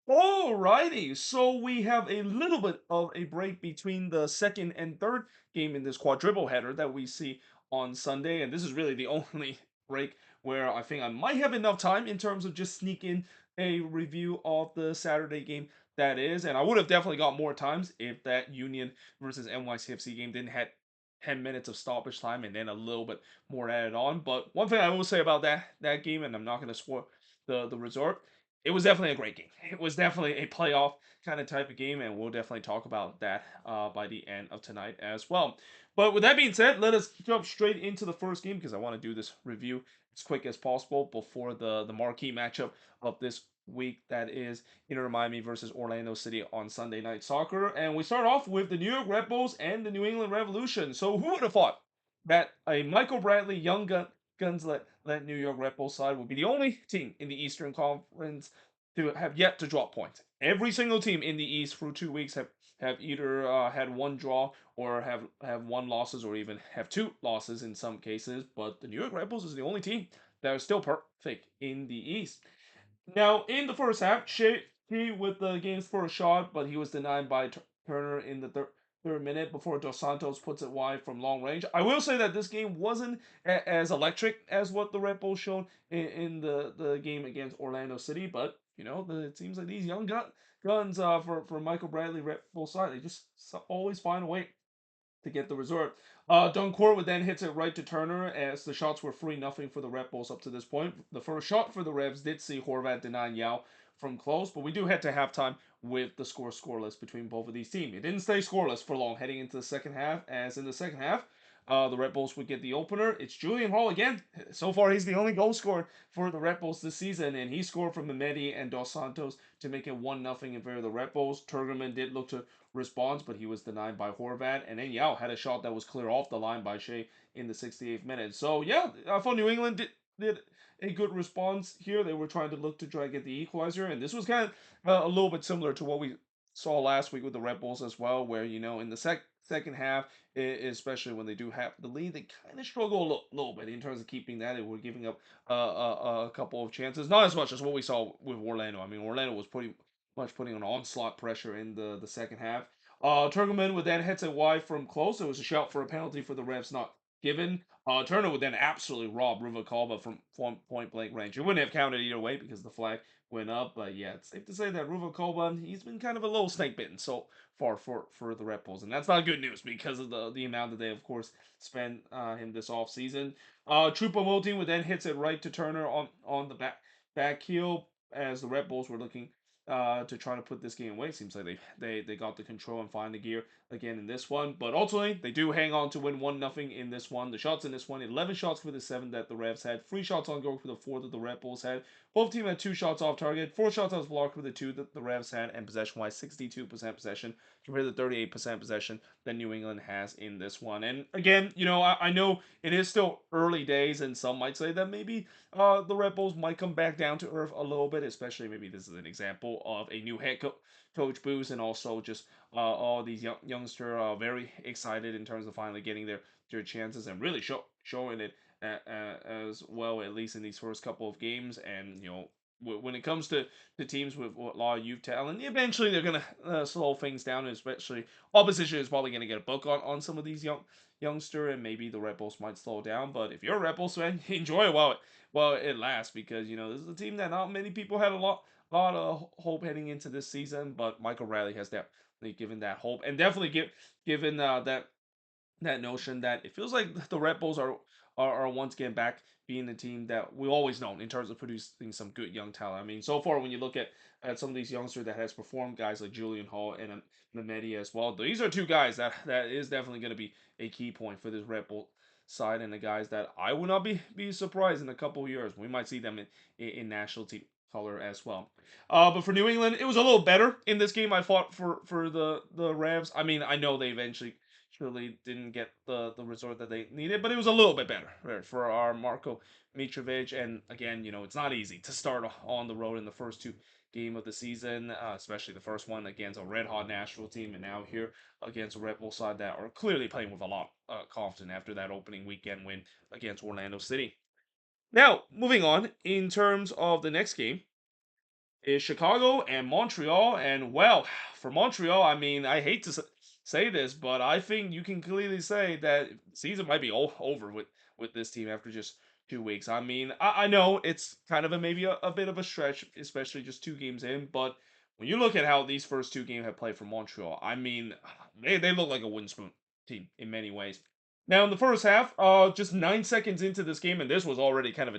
Alrighty, so we have a little bit of a break between the second and third game in this quadruple header that we see on Sunday, and this is really the only break where I think I might have enough time in terms of just sneak in a review of the Saturday game that is, and I would have definitely got more times if that Union versus NYCFC game didn't have 10 minutes of stoppage time and then a little bit more added on. But one thing I will say about that game, and I'm not going to spoil the result, it was definitely a great game. It was definitely a playoff kind of type of game, and we'll definitely talk about that by the end of tonight as well. But with that being said, let us jump straight into the first game because I want to do this review as quick as possible before the marquee matchup of this week, that is Inter Miami versus Orlando City on Sunday Night Soccer. And we start off with the New York Red Bulls and the New England Revolution. So who would have thought that a Michael Bradley young guns let New York Red Bulls side would be the only team in the Eastern Conference to have yet to drop points. Every single team in the East through 2 weeks have either had one draw or have one losses or even have two losses in some cases. But the New York Red Bulls is the only team that is still perfect in the East. Now, in the first half, Shea with the game's first shot, but he was denied by Turner in the third minute before Dos Santos puts it wide from long range. I will say that this game wasn't as electric as what the Red Bulls showed in the game against Orlando City, but it seems like these young guns for Michael Bradley Red Bull side, they just always find a way to get the result. Duncourt would then hits it right to Turner as the shots were 3-0 for the Red Bulls up to this point. The first shot for the Revs did see Horvat denying Yao from close, but we do head to halftime with the score scoreless between both of these teams. It didn't stay scoreless for long heading into the second half, as in the second half, the Red Bulls would get the opener. It's Julian Hall again. So far, he's the only goal scorer for the Red Bulls this season, and he scored from Mehmeti and Dos Santos to make it 1-0 in favor of the Red Bulls. Turgerman did look to response, but he was denied by Horvat. And then Yao had a shot that was clear off the line by Shea in the 68th minute. So yeah, I thought New England did a good response here. They were trying to look to try to get the equalizer, and this was kind of a little bit similar to what we saw last week with the Red Bulls as well, where in the second half, especially when they do have the lead, they kind of struggle a little bit in terms of keeping that. They were giving up a couple of chances, not as much as what we saw with Orlando. I mean, Orlando was pretty much putting on onslaught pressure in the second half. Turgelman would then hit it wide from close. It was a shout for a penalty for the Revs not given. Turner would then absolutely rob Ruvalcaba from point blank range. It wouldn't have counted either way because the flag went up. But yeah, it's safe to say that Ruvalcaba, he's been kind of a little snake bitten so far for the Red Bulls, and that's not good news because of the amount that they of course spent him this off season. Choupo-Moting would then hits it right to Turner on the back heel as the Red Bulls were looking to try to put this game away. Seems like they got the control and find the gear again in this one. But ultimately, they do hang on to win 1-0 in this one. The shots in this one, 11 shots for the 7 that the Revs had, 3 shots on goal for the 4 that the Red Bulls had. Both teams had 2 shots off target, 4 shots was blocked for the 2 that the Revs had, and possession-wise, 62% possession compared to 38% possession that New England has in this one. And again, I know it is still early days, and some might say that maybe the Red Bulls might come back down to earth a little bit, especially maybe this is an example of a new coach boost, and also just all these youngster very excited in terms of finally getting their chances and really showing it as well, at least in these first couple of games. And when it comes to teams with a lot of youth talent, eventually they're gonna slow things down, and especially opposition is probably gonna get a book on some of these youngster, and maybe the Red Bulls might slow down. But if you're a Red Bulls fan, enjoy it while it lasts, because this is a team that not many people had a lot of hope heading into this season, but Michael Riley has definitely given that hope, and definitely given that notion that it feels like the Red Bulls are once again back being the team that we always known in terms of producing some good young talent. I mean, so far when you look at some of these youngsters that has performed, guys like Julian Hall and Mehmeti as well, these are two guys that is definitely going to be a key point for this Red Bull side, and the guys that I would not be surprised in a couple of years we might see them in national team color as well. But for New England, it was a little better in this game. I thought for the Revs. I mean, I know they eventually surely didn't get the result that they needed, but it was a little bit better, right, for our Marco Mitrovic. And again, it's not easy to start on the road in the first two game of the season, especially the first one against a red hot Nashville team, and now here against a Red Bull side that are clearly playing with a lot of confidence after that opening weekend win against Orlando City. Now, moving on in terms of the next game, is Chicago and Montreal. And well, for Montreal, I mean, I hate to say this, but I think you can clearly say that season might be over with this team after just 2 weeks. I mean, I know it's kind of maybe a bit of a stretch, especially just 2 games in, but when you look at how these first 2 games have played for Montreal, I mean, they look like a wooden spoon team in many ways. Now in the first half, just 9 seconds into this game, and this was already kind of a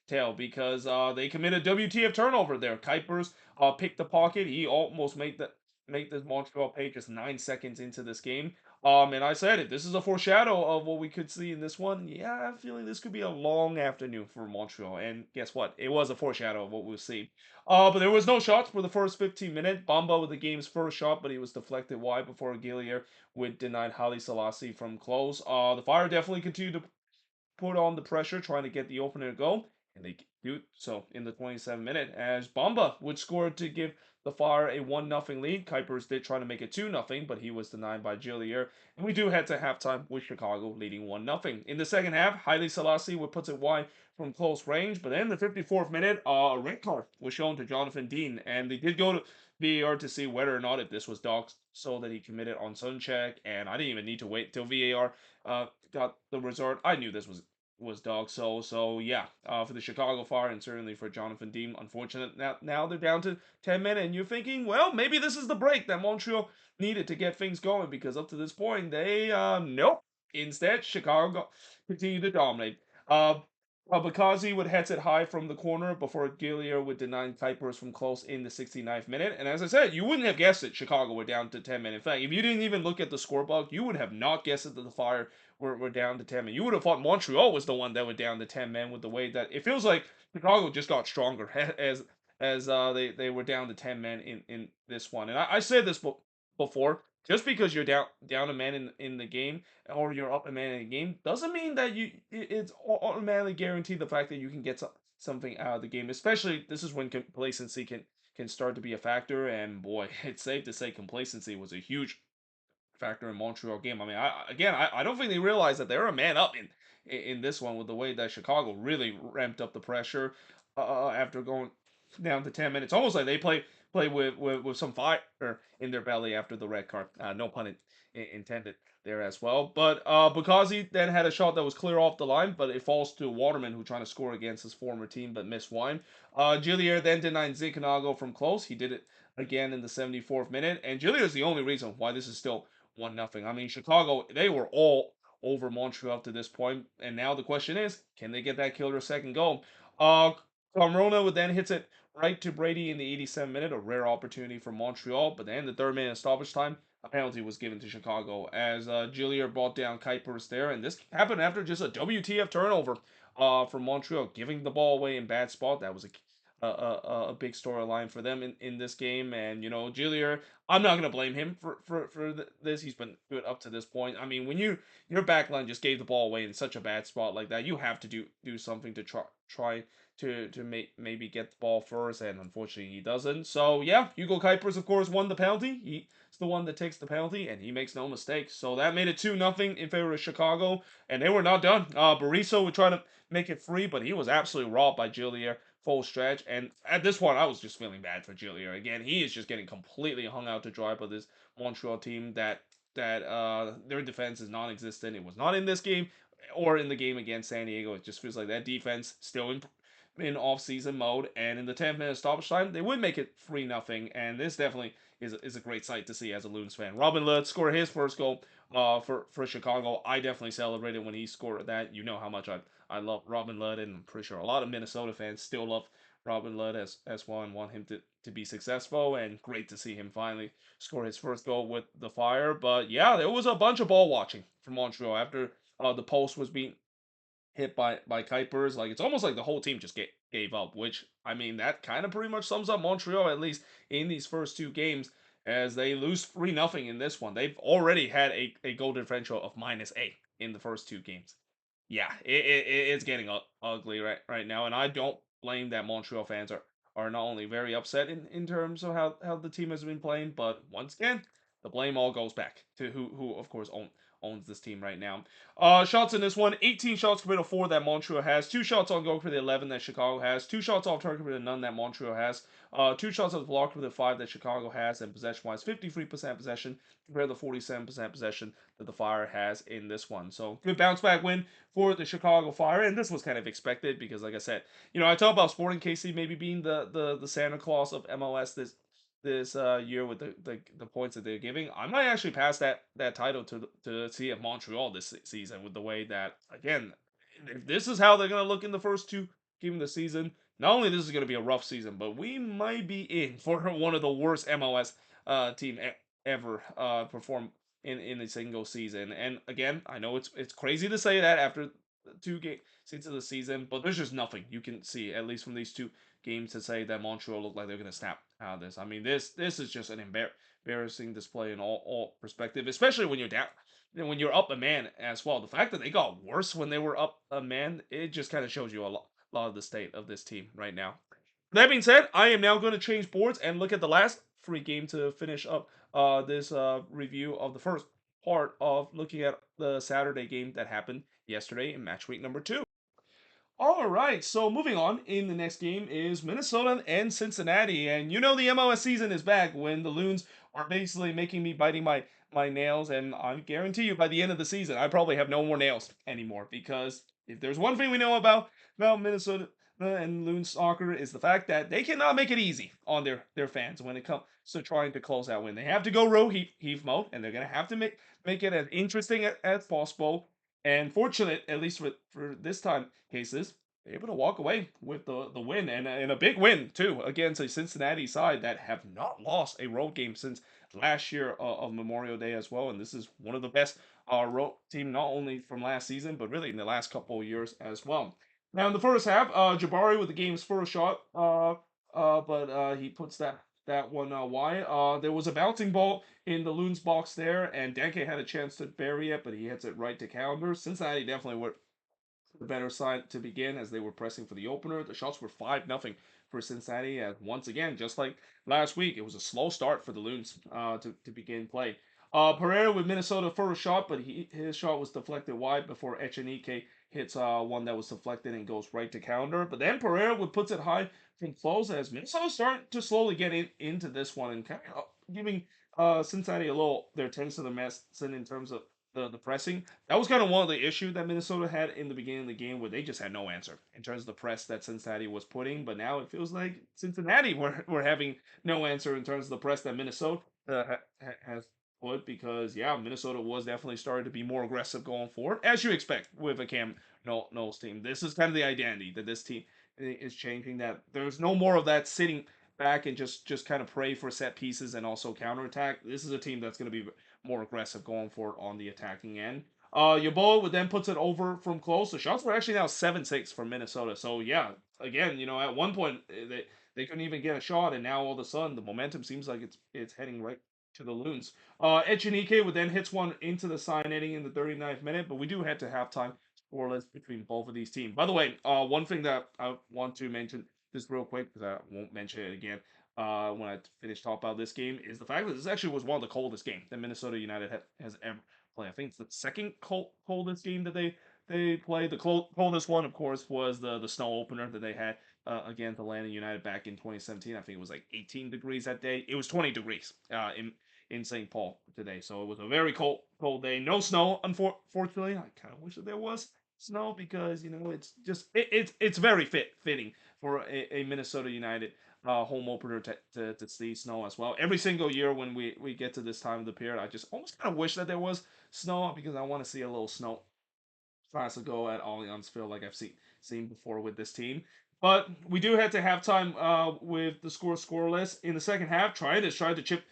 tale because they committed WTF turnover there. Kuipers picked the pocket. He almost made the Montreal pay just 9 seconds into this game. And I said it. This is a foreshadow of what we could see in this one. Yeah, I'm feeling this could be a long afternoon for Montreal. And guess what? It was a foreshadow of what we'll see. But there was no shots for the first 15 minutes. Bamba with the game's first shot, but he was deflected wide before Gillier would deny Haile Selassie from close. The Fire definitely continued to put on the pressure, trying to get the opener to go, and they do so in the 27th minute as Bamba would score to give the Fire a 1-0 lead. Kuipers did try to make it 2-0, but he was denied by Gillier. And we do head to halftime with Chicago leading 1-0. In the second half, Haile Selassie would put it wide from close range, but then in the 54th minute, a red card was shown to Jonathan Dean, and they did go to VAR to see whether or not if this was docked so that he committed on sun check, and I didn't even need to wait till VAR got the result. I knew this was dog. So yeah, for the Chicago Fire and certainly for Jonathan Dean, unfortunate. Now they're down to 10 men, and you're thinking, well, maybe this is the break that Montreal needed to get things going because up to this point they nope. Instead, Chicago continued to dominate. Bakazi would head it high from the corner before Gillier would deny Kuipers from close in the 69th minute. And as I said, you wouldn't have guessed it. Chicago were down to 10 men. In fact, if you didn't even look at the scorebook, you would have not guessed it that the Fire were down to 10 men. You would have thought Montreal was the one that were down to 10 men with the way that it feels like Chicago just got stronger as they were down to 10 men in this one. And I said this before, just because you're down a man in the game or you're up a man in the game doesn't mean that it's automatically guaranteed the fact that you can get something out of the game. Especially this is when complacency can start to be a factor. And boy, it's safe to say complacency was a huge factor in Montreal game. I mean, I don't think they realized that they were a man up in this one with the way that Chicago really ramped up the pressure after going down to 10 minutes. Almost like they play with some fire in their belly after the red card. No pun intended there as well. But Bukazi then had a shot that was clear off the line, but it falls to Waterman, who trying to score against his former team but missed wine. Gillier then denied Zincanago from close. He did it again in the 74th minute, and Gillier is the only reason why this is still 1-0. I mean, Chicago, they were all over Montreal to this point, and now the question is, can they get that killer second goal? Camarona would then hits it right to Brady in the 87th minute, a rare opportunity for Montreal, but then the third minute of stoppage time, a penalty was given to Chicago as Gillier brought down Kuipers there, and this happened after just a WTF turnover from Montreal, giving the ball away in bad spot. That was a big storyline for them in this game, and Gillier, I'm not gonna blame him for this. He's been good up to this point. I mean, when your backline just gave the ball away in such a bad spot like that, you have to do something to try to maybe get the ball first, and unfortunately he doesn't. So yeah, Hugo Kuipers of course won the penalty. He's the one that takes the penalty, and he makes no mistakes. So that made it 2-0 in favor of Chicago, and they were not done. Berizzo would try to make it free, but he was absolutely robbed by Gillier full stretch. And at this point, I was just feeling bad for Gillier. Again, he is just getting completely hung out to dry by this Montreal team that their defense is non-existent. It was not in this game or in the game against San Diego. It just feels like that defense still in off-season mode. And in the 10th minute stoppage time, they would make it 3-0. And this definitely is a great sight to see as a Loons fan. Robin Lod scored his first goal for Chicago. I definitely celebrated when he scored that. You know how much I love Robin Lod, and I'm pretty sure a lot of Minnesota fans still love Robin Lod as well and want him to be successful. And great to see him finally score his first goal with the Fire. But yeah, there was a bunch of ball watching from Montreal after the post was being hit by Kuipers. Like it's almost like the whole team just gave up. Which I mean, that kind of pretty much sums up Montreal at least in these first 2 games. As they lose 3-0 in this one, they've already had a goal differential of -8 in the first 2 games. Yeah, it's getting ugly right now, and I don't blame that Montreal fans are not only very upset in terms of how the team has been playing, but once again, the blame all goes back to who of course owns this team right now. Shots in this one, 18 shots compared to 4 that Montreal has, 2 shots on goal compared to 11 that Chicago has, 2 shots off target compared to none that Montreal has, 2 shots on block compared to 5 that Chicago has, and possession-wise, 53% possession compared to 47% possession that the Fire has in this one. So good bounce back win for the Chicago Fire, and this was kind of expected because, like I said, I talk about Sporting KC maybe being the Santa Claus of MLS this year with the points that they're giving. I might actually pass that title to CF Montreal this season with the way that, again, if this is how they're gonna look in the first 2 games of the season. Not only this is gonna be a rough season, but we might be in for one of the worst MLS team ever perform in a single season. And again, I know it's crazy to say that after 2 games into the season, but there's just nothing you can see, at least from these 2 games, to say that Montreal look like they're gonna snap out of this. I mean, this is just an embarrassing display in all perspective, especially when you're down. When you're up a man as well. The fact that they got worse when they were up a man, it just kind of shows you a lot of the state of this team right now. That being said, I am now going to change boards and look at the last free game to finish up this review of the first part of looking at the Saturday game that happened yesterday in match week number 2. All right, so moving on, in the next game is Minnesota and Cincinnati, and the MLS season is back when the Loons are basically making me biting my nails, and I guarantee you by the end of the season I probably have no more nails anymore, because if there's one thing we know about Minnesota and Loons soccer is the fact that they cannot make it easy on their fans when it comes to trying to close out win. They have to go row heave mode, and they're gonna have to make it as interesting as possible. And fortunate, at least for this time cases, able to walk away with the win, and a big win too against a Cincinnati side that have not lost a road game since last year of Memorial Day as well. And this is one of the best road team, not only from last season but really in the last couple of years as well. Now in the first half, Jabari with the game's first shot, but he puts that one wide. There was a bouncing ball in the Loons box there, and Denke had a chance to bury it, but he hits it right to counter. Cincinnati definitely were the better side to begin as they were pressing for the opener. The shots were 5-0 for Cincinnati. As once again, just like last week, it was a slow start for the Loons to begin play. Pereira with Minnesota first shot, but his shot was deflected wide before Echenike hits one that was deflected and goes right to counter. But then Pereira would puts it high from close as Minnesota starting to slowly get into this one and kind of giving Cincinnati a little their taste of the medicine in terms of the pressing. That was kind of one of the issues that Minnesota had in the beginning of the game, where they just had no answer in terms of the press that Cincinnati was putting. But now it feels like Cincinnati were having no answer in terms of the press that Minnesota has put, because yeah, Minnesota was definitely starting to be more aggressive going forward, as you expect with a Cam Knowles team. This is kind of the identity that this team is changing. That there's no more of that sitting back and just kind of pray for set pieces and also counterattack. This is a team that's going to be more aggressive going forward on the attacking end. Yeboah would then puts it over from close. The shots were actually now 7-6 for Minnesota. So yeah, again, at one point they couldn't even get a shot, and now all of a sudden the momentum seems like it's heading right to the Loons. Echenike would then hits one into the side netting in the 39th minute, but we do head to halftime scoreless between both of these teams. By the way, one thing that I want to mention just real quick, because I won't mention it again when I finish talking about this game, is the fact that this actually was one of the coldest games that Minnesota United has ever played. I think it's the second coldest game that they played. The coldest one, of course, was the snow opener that they had against Atlanta United back in 2017. I think it was like 18 degrees that day. It was 20 degrees in St. Paul today, so it was a very cold day. No snow, unfortunately. I kind of wish that there was snow, because it's just it's very fitting for a Minnesota United home opener to see snow as well. Every single year when we get to this time of the period, I just almost kind of wish that there was snow, because I want to see a little snow classical at Allianz Field like I've seen before with this team. But we do head to halftime with the score scoreless. In the second half, tried to chip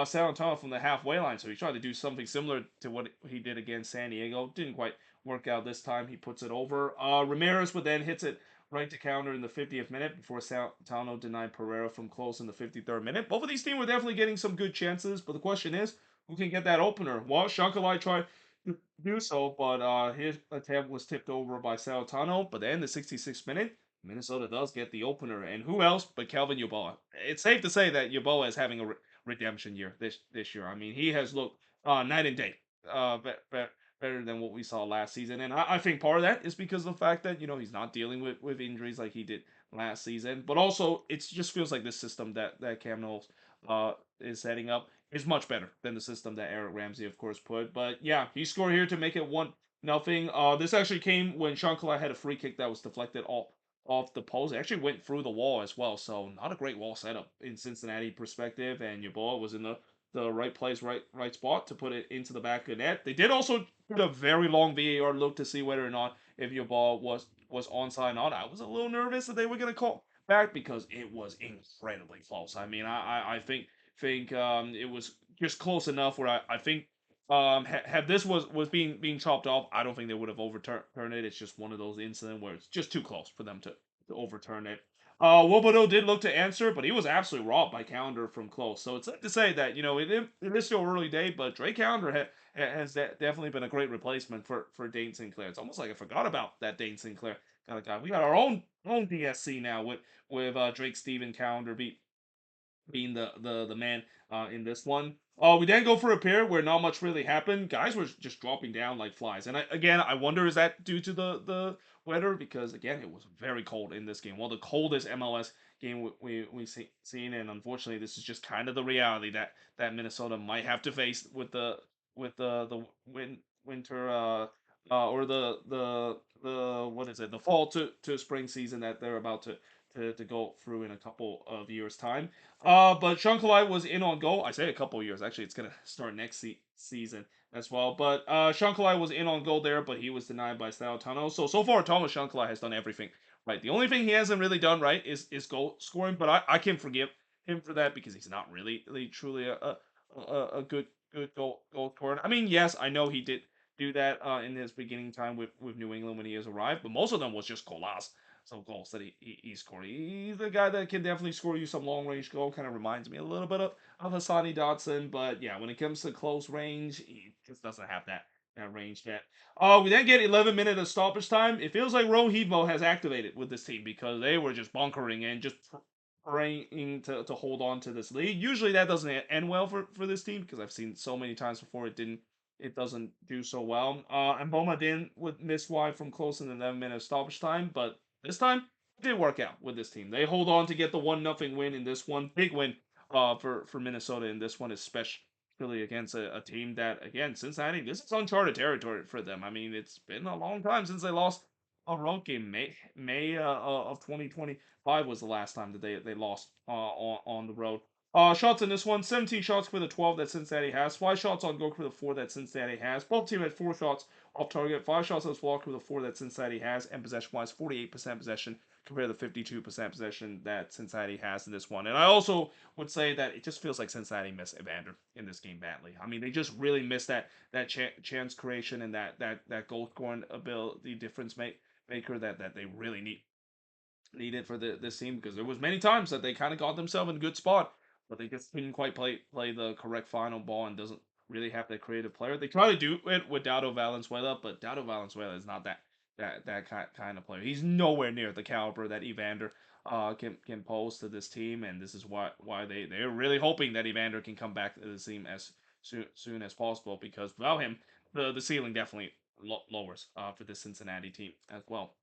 San Antonio from the halfway line, so he tried to do something similar to what he did against San Diego. Didn't quite work out this time. He puts it over. Ramirez would then hits it right to counter in the 50th minute before Santano denied Pereira from close in the 53rd minute. Both of these teams were definitely getting some good chances, but the question is, who can get that opener? Well, Shakalai tried to do so, but his attempt was tipped over by Santano. But then the 66th minute, Minnesota does get the opener, and who else but Kelvin Yeboah? It's safe to say that Yeboah is having a redemption year this year. I mean, he has looked night and day better than what we saw last season. And I think part of that is because of the fact that he's not dealing with injuries like he did last season. But also, it just feels like this system that Cam Knowles is setting up is much better than the system that Eric Ramsey, of course, put. But yeah, he scored here to make it 1-0. This actually came when Sean Collette had a free kick that was deflected off the post. It actually went through the wall as well, so not a great wall setup in Cincinnati perspective. And your ball was in the right place, right spot to put it into the back of the net. They did also put a very long VAR look to see whether or not if your ball was onside or not. I was a little nervous that they were gonna call back because it was incredibly close. I mean, I think it was just close enough where I think had this was being chopped off, I don't think they would have overturned it. It's just one of those incidents where it's just too close for them to overturn it. Wobodo did look to answer, but he was absolutely robbed by Calendar from close. So it's like to say that it is still early day, but Drake Calendar has definitely been a great replacement for Dane Sinclair. It's almost like I forgot about that Dane Sinclair kind of guy. We got our own DSC now with Drake Steven Calendar being the man in this one. We then go for a pair where not much really happened. Guys were just dropping down like flies, and I wonder, is that due to the weather? Because again, it was very cold in this game. Well, the coldest MLS game we seen, and unfortunately, this is just kind of the reality that Minnesota might have to face with the winter or the what is it, the fall to spring season that they're about to go through in a couple of years time. But Sean Collide was in on goal. I say a couple of years. Actually, it's gonna start next season as well. But Sean Collide was in on goal there, but he was denied by Style Tunnel. So far, Thomas Sean Collide has done everything right. The only thing he hasn't really done right is goal scoring. But I can forgive him for that because he's not really truly a good goal scorer. I mean, yes, I know he did do that in his beginning time with New England when he has arrived, but most of them was just goals, some goals that he scored. He's the guy that can definitely score you some long range goal. Kind of reminds me a little bit of Hassani Dotson, but yeah, when it comes to close range, he just doesn't have that range yet. We then get 11 minutes of stoppage time. It feels like Rohivo has activated with this team because they were just bunkering and just praying to hold on to this lead. Usually that doesn't end well for this team because I've seen so many times before it doesn't do so well. And Boma didn't would miss wide from close in the 11 minute stoppage time, but this time it did work out with this team. They hold on to get the 1-0 win in this one. Big win for Minnesota in this one, especially against a team that, again, Cincinnati, this is uncharted territory for them. I mean, it's been a long time since they lost a road game. May of 2025 was the last time that they lost on the road. Shots in this one, 17 shots for the 12 that Cincinnati has, 5 shots on goal for the 4 that Cincinnati has. Both teams had 4 shots off target, 5 shots on block with the 4 that Cincinnati has, and possession wise, 48% possession compared to the 52% possession that Cincinnati has in this one. And I also would say that it just feels like Cincinnati missed Evander in this game badly. I mean, they just really missed that chance creation and that goal scoring ability difference maker that they really needed for this team, because there was many times that they kind of got themselves in a good spot, but they just couldn't quite play the correct final ball and doesn't really have that creative player. They try to do it with Dado Valenzuela, but Dado Valenzuela is not that kind of player. He's nowhere near the caliber that Evander can pose to this team, and this is why they're really hoping that Evander can come back to the team as soon as possible, because without him, the ceiling definitely lowers for the Cincinnati team as well.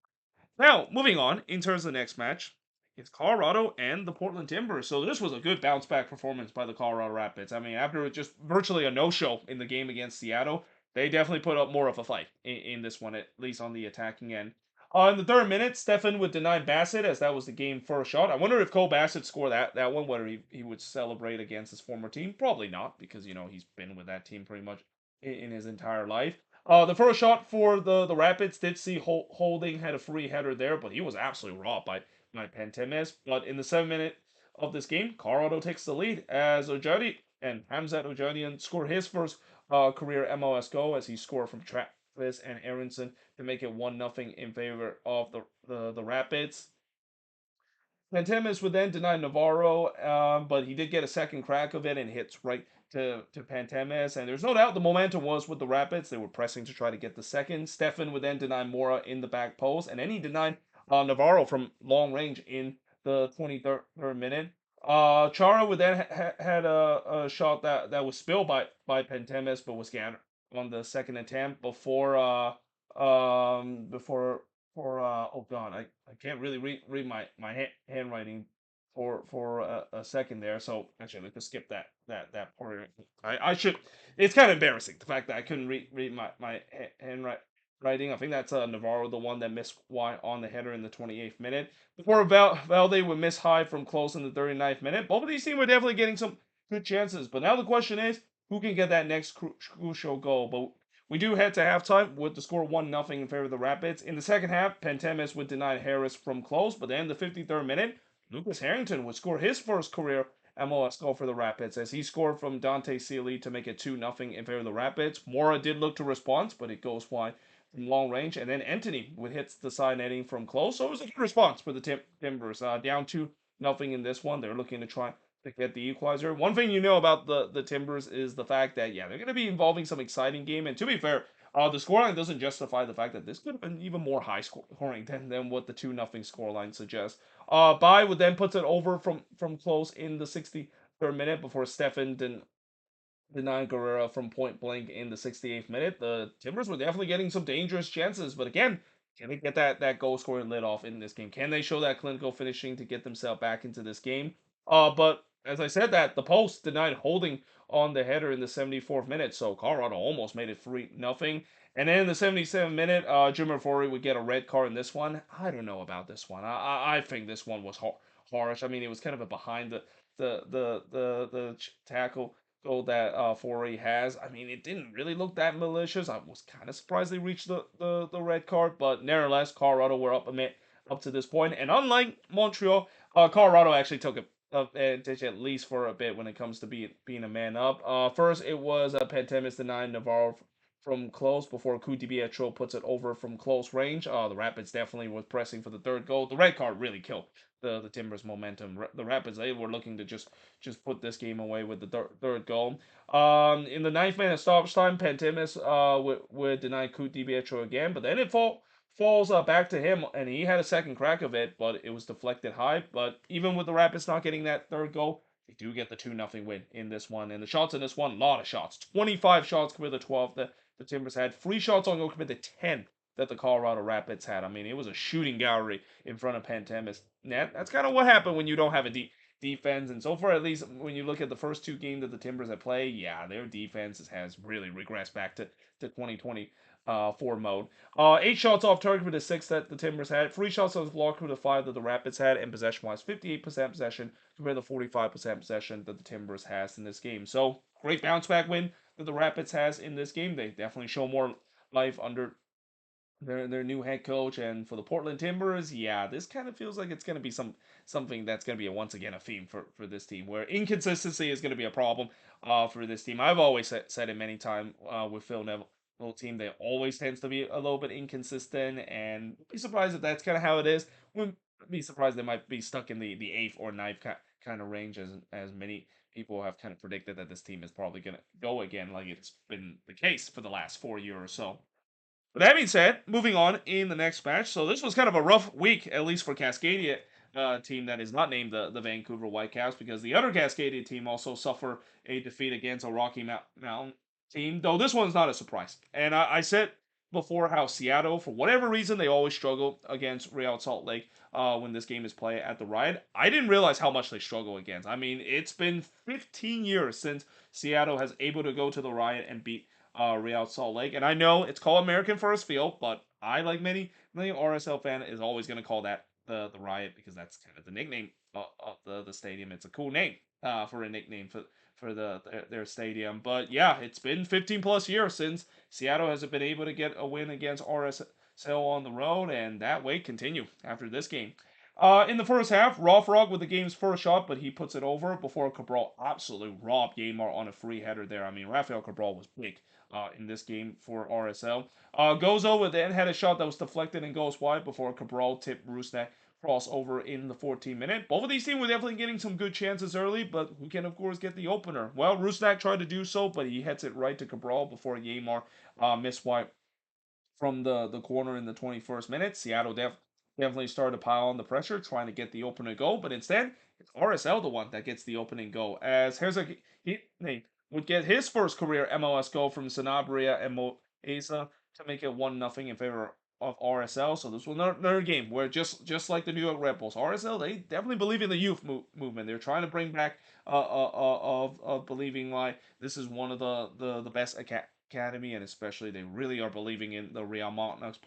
Now, moving on, in terms of the next match, it's Colorado and the Portland Timbers. So this was a good bounce back performance by the Colorado Rapids. I mean, after just virtually a no-show in the game against Seattle, they definitely put up more of a fight in this one, at least on the attacking end. In the third minute, Stefan would deny Bassett as that was the game first shot. I wonder if Cole Bassett scored that one, whether he would celebrate against his former team. Probably not, because, he's been with that team pretty much in his entire life. The first shot for the Rapids did see Holding had a free header there, but he was absolutely robbed by Pantemis. But in the 7 minute of this game, Colorado takes the lead as Ojadi and Hamzat Ojadian score his first career MLS goal as he scored from Travis and Aronson to make it 1-0 in favor of the Rapids. Pantemis would then deny Navarro, but he did get a second crack of it and hits right to Pantemis. And there's no doubt the momentum was with the Rapids. They were pressing to try to get the second. Stefan would then deny Mora in the back post, and then he denied Navarro from long range in the 23rd minute. Chara would then had a shot that was spilled by Pantemis, but was on the second attempt before before for oh god, I can't really read my handwriting for a second there. So actually, let's just skip that part. I should. It's kind of embarrassing the fact that I couldn't read my handwriting. I think that's Navarro, the one that missed wide on the header in the 28th minute. Before Valde would miss high from close in the 39th minute. Both of these teams were definitely getting some good chances. But now the question is, who can get that next crucial goal? But we do head to halftime with the score 1-0 in favor of the Rapids. In the second half, Pantemis would deny Harris from close, but then the 53rd minute, Lucas Harrington would score his first career MLS goal for the Rapids as he scored from Dante Sealy to make it 2-0 in favor of the Rapids. Mora did look to respond, but it goes wide from long range. And then Anthony would hit the side netting from close. So it was a good response for the Timbers. Down 2-0 in this one. They're looking to try to get the equalizer. One thing you know about the Timbers is the fact that, yeah, they're going to be involving some exciting game. And to be fair, the scoreline doesn't justify the fact that this could have been even more high scoring than what the 2-0 scoreline suggests. Bai would then puts it over from close in the 63rd minute before Stefan denied Guerrero from point blank in the 68th minute. The Timbers were definitely getting some dangerous chances, but again, can they get that goal scoring lid off in this game? Can they show that clinical finishing to get themselves back into this game? But as I said, that the post denied holding on the header in the 74th minute, so Colorado almost made it 3-0. And then in the 77th minute, Jimmer Forey would get a red card in this one. I don't know about this one. I think this one was harsh. I mean, it was kind of a behind the tackle goal that Forey has. I mean, it didn't really look that malicious. I was kind of surprised they reached the red card, but nevertheless, Colorado were up to this point. And unlike Montreal, Colorado actually took advantage at least for a bit when it comes to being a man up. First, it was Pantemis denying Navarro from close before Kutibietro puts it over from close range. The Rapids definitely was pressing for the third goal. The red card really killed the Timbers' momentum. The Rapids, they were looking to just put this game away with the third goal. In the ninth minute stoppage time, Pantemis would deny Kutibietro again, but then it falls back to him, and he had a second crack of it, but it was deflected high. But even with the Rapids not getting that third goal, they do get the 2-0 win in this one. And the shots in this one, a lot of shots. 25 shots compared to 12 that the Timbers had. 3 shots on goal compared to 10 that the Colorado Rapids had. I mean, it was a shooting gallery in front of Pantemis. That's kind of what happened when you don't have a defense. And so far, at least when you look at the first 2 games that the Timbers have played, yeah, their defense has really regressed back to 2024 mode. 8 shots off target with the 6 that the Timbers had. 3 shots off the block with the 5 that the Rapids had. And possession-wise, 58% possession compared to 45% possession that the Timbers has in this game. So, great bounce back win that the Rapids has in this game. They definitely show more life under their new head coach. And for the Portland Timbers, yeah, this kind of feels like it's going to be something that's going to be once again a theme for this team, where inconsistency is going to be a problem for this team. I've always said it many times with Phil Neville. Little team, they always tends to be a little bit inconsistent, and be surprised if that's kind of how it is. Wouldn't be surprised they might be stuck in the eighth or ninth kind of range, as many people have kind of predicted that this team is probably going to go again, like it's been the case for the last 4 years or so. But that being said, moving on in the next match. So this was kind of a rough week, at least for Cascadia team that is not named the Vancouver Whitecaps, because the other Cascadia team also suffered a defeat against a Rocky Mountain team, though this one's not a surprise. And I said before how Seattle, for whatever reason, they always struggle against Real Salt Lake when this game is played at the Riot. I didn't realize how much they struggle against. I mean, it's been 15 years since Seattle has able to go to the Riot and beat Real Salt Lake. And I know it's called American First Field, but I, like many RSL fan, is always going to call that the Riot, because that's kind of the nickname of the stadium. It's a cool name for a nickname for their stadium. But yeah, it's been 15 plus years since Seattle has been able to get a win against RSL on the road, and that wait continue after this game. In the first half, Rothrock with the game's first shot, but he puts it over before Cabral absolutely robbed Yamar on a free header there. I mean, Rafael Cabral was big in this game for RSL. Gozo would then had a shot that was deflected and goes wide before Cabral tipped Rusnak crossover in the 14th minute. Both of these teams were definitely getting some good chances early, but who can, of course, get the opener? Well, Rusnak tried to do so, but he hits it right to Cabral before Yamar missed wide from the corner in the 21st minute. Seattle definitely started to pile on the pressure, trying to get the opener goal, but instead, it's RSL the one that gets the opening goal. As here's a would get his first career MLS goal from Sanabria and Moesa to make it 1-0 in favor of RSL. So this was another game where just like the New York Red Bulls, RSL, they definitely believe in the youth movement. They're trying to bring back of believing like this is one of the best academy, and especially they really are believing in the Real Monarchs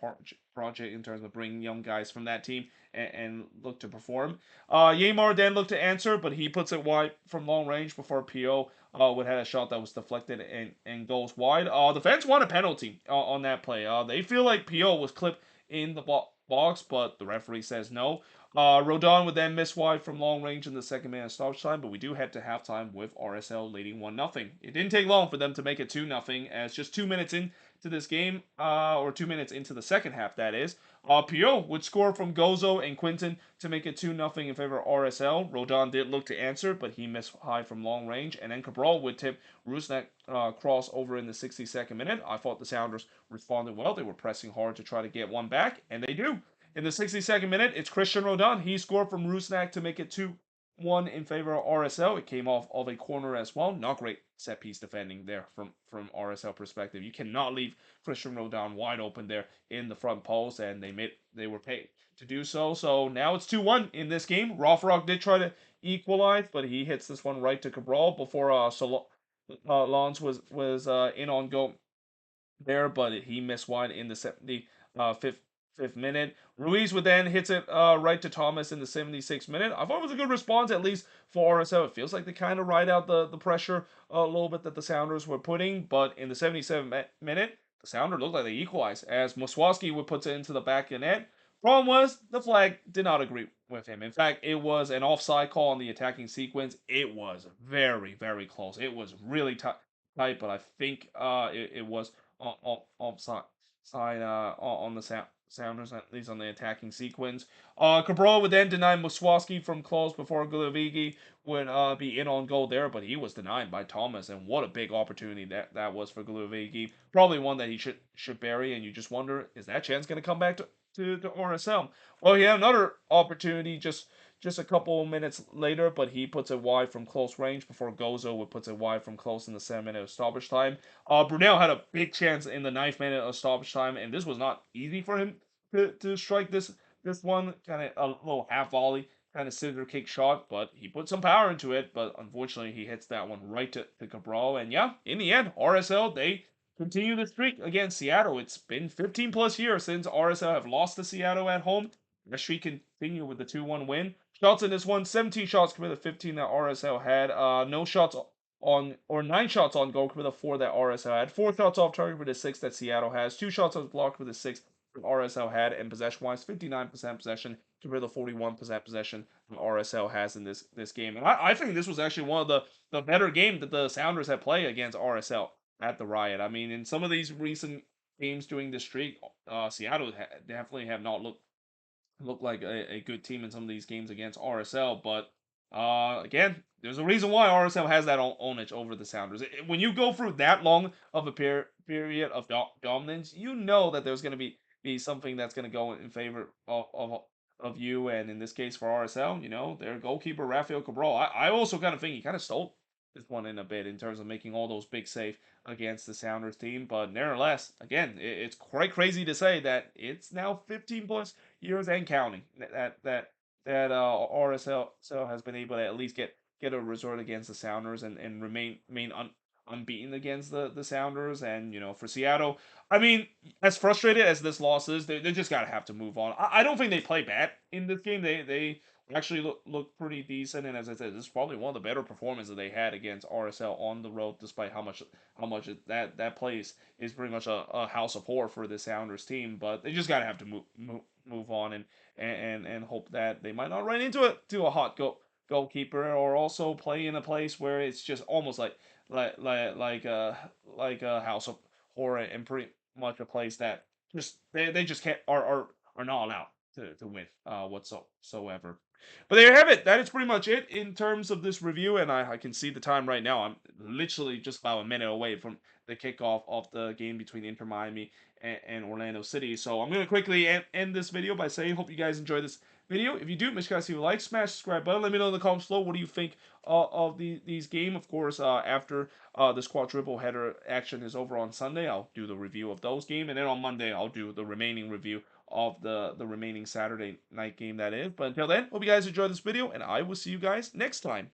project in terms of bringing young guys from that team and look to perform. Yamar then looked to answer, but he puts it wide from long range before PO would have a shot that was deflected and goes wide. The fans want a penalty on that play. They feel like PO was clipped in the box, but the referee says no. Rodon would then miss wide from long range in the second minute stoppage time, but we do head to halftime with RSL leading 1-0. It didn't take long for them to make it 2-0, as just 2 minutes into this game, or 2 minutes into the second half, that is. Pio would score from Gozo and Quinton to make it 2-0 in favor of RSL. Rodon did look to answer, but he missed high from long range. And then Cabral would tip Rusnak cross over in the 62nd minute. I thought the Sounders responded well. They were pressing hard to try to get one back, and they do. In the 62nd minute, it's Christian Rodon. He scored from Rusnak to make it 2-1 in favor of RSL. It came off of a corner as well. Not great set piece defending there from RSL perspective. You cannot leave Christian Rodon wide open there in the front post, and they were paid to do so. So now it's 2-1 in this game. Rothrock did try to equalize, but he hits this one right to Cabral before Lons was in on goal there, but he missed wide in the 75th minute. Ruiz would then hits it right to Thomas in the 76th minute. I thought it was a good response, at least for RSL. It feels like they kind of ride out the pressure a little bit that the Sounders were putting, but in the 77th minute, the Sounders looked like they equalized as Muswaski would put it into the back of the net. Problem was, the flag did not agree with him. In fact, it was an offside call on the attacking sequence. It was very, very close. It was really tight, but I think it was offside on the Sounders, at least on the attacking sequence. Cabral would then deny Muswaski from close before Gulavigi would be in on goal there, but he was denied by Thomas, and what a big opportunity that was for Gulavigi. Probably one that he should bury, and you just wonder, is that chance going to come back to RSL? Well, he had another opportunity just a couple minutes later, but he puts it wide from close range before Gozo would puts it wide from close in the 7 minute of stoppage time. Brunel had a big chance in the 9th minute of stoppage time, and this was not easy for him to strike this one kind of a little half volley kind of scissor kick shot, but he put some power into it. But unfortunately, he hits that one right to Cabral, and yeah, in the end, RSL they continue the streak against Seattle. It's been 15 plus years since RSL have lost to Seattle at home. The streak continue with the 2-1 win. Shots in this one, 17 shots compared to 15 that RSL had. No shots on, or 9 shots on goal compared to 4 that RSL had. 4 shots off target with the 6 that Seattle has. 2 shots on block with the 6 that RSL had. And possession-wise, 59% possession compared to 41% possession that RSL has in this game. And I think this was actually one of the better games that the Sounders have played against RSL at the Riot. I mean, in some of these recent games during the streak, Seattle definitely have not looked like a good team in some of these games against RSL. But again, there's a reason why RSL has that ownage over the Sounders. When you go through that long of a period of dominance, you know that there's going to be something that's going to go in favor of you. And in this case for RSL, their goalkeeper Rafael Cabral. I also kind of think he kind of stole this one in a bit in terms of making all those big saves against the Sounders team. But nevertheless, again, it's quite crazy to say that it's now 15 plus years and counting that RSL has been able to at least get a result against the Sounders and remain unbeaten against the Sounders. And for Seattle, I mean, as frustrated as this loss is, they just gotta have to move on. I don't think they play bad in this game. They actually look pretty decent, and as I said, this is probably one of the better performances they had against RSL on the road, despite how much that place is pretty much a house of horror for the Sounders team. But they just gotta have to move on and hope that they might not run into a hot goalkeeper, or also play in a place where it's just almost like a house of horror, and pretty much a place that just they just can't are not allowed to win whatsoever. But there you have it. That is pretty much it in terms of this review, and I can see the time right now. I'm literally just about a minute away from the kickoff of the game between Inter Miami and Orlando City. So I'm going to quickly end this video by saying, hope you guys enjoyed this video. If you do, make sure guys leave a like, smash the subscribe button. Let me know in the comments below what do you think of these game. Of course, after this quadruple header action is over on Sunday, I'll do the review of those game, and then on Monday I'll do the remaining review of the remaining Saturday night game that is. But until then, hope you guys enjoyed this video, and I will see you guys next time.